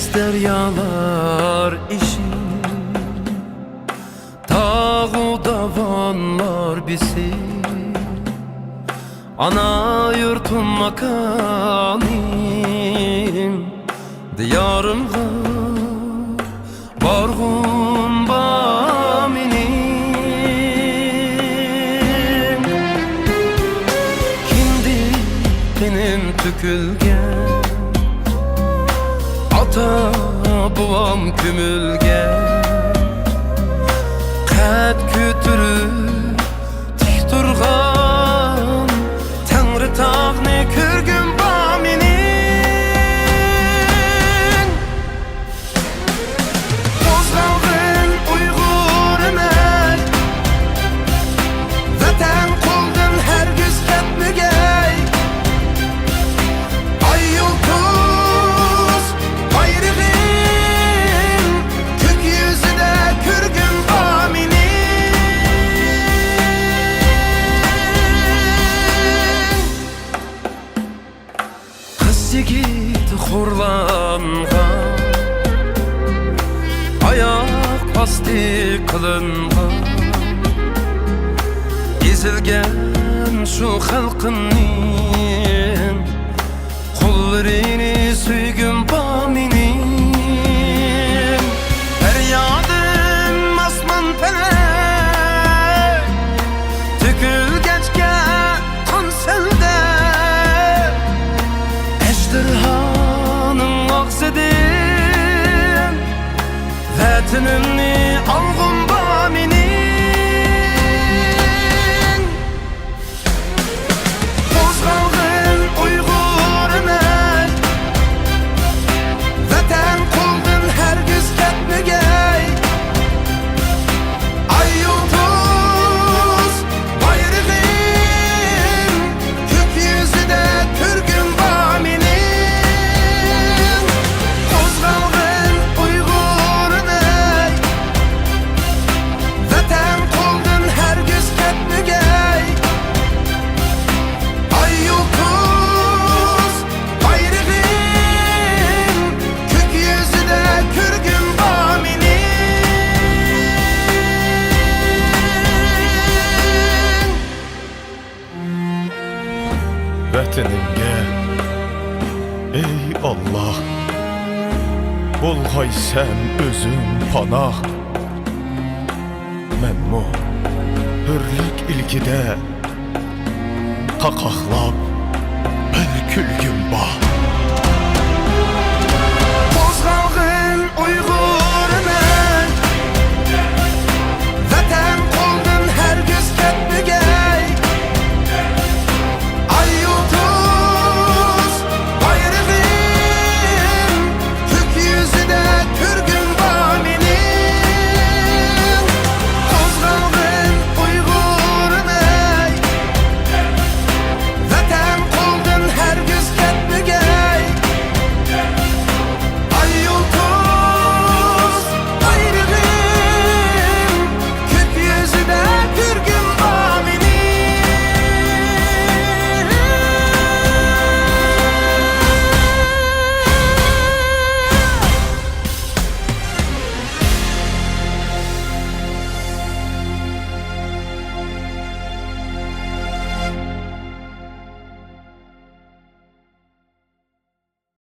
deniz deryalar işin, dağ davanlar bizi. Ana yurtum makanim, diyarımga barğum ba menin. Kimdi benim tükülgen, ata buvam kümülgen. Qad kütürüp tik turgan Tangri tağni körgün ba menin. Qozgalgın Uygur emek, Vatan qoldun hergiz ketmegey. Ay yulduz bayrağın gökyüzüde körgün ba yigit xorlangan, ayak asti qılıngan, ezilgen şu xalqının qo'llarini suygin ba menin. Feryadim asman felek tükülgechga qonsilda, ejderhanın ağzıdın vatanımni algın ba menin. Qozgalgın Uygur emek, Vatan qoldun hergiz ketmegey. Ay yulduz bayrağın gökyüzüde körgün ba menin. Qozgalgın Uygur emek, Vatan qoldun hergiz ketmegey. Ay yulduz bayrağın gökyüzüde körgün ba menin. Vətənimə ey Allah, bolğay sən özün panah. Mən bu hürlük ilkidə qaqaqlab bir külgün ba.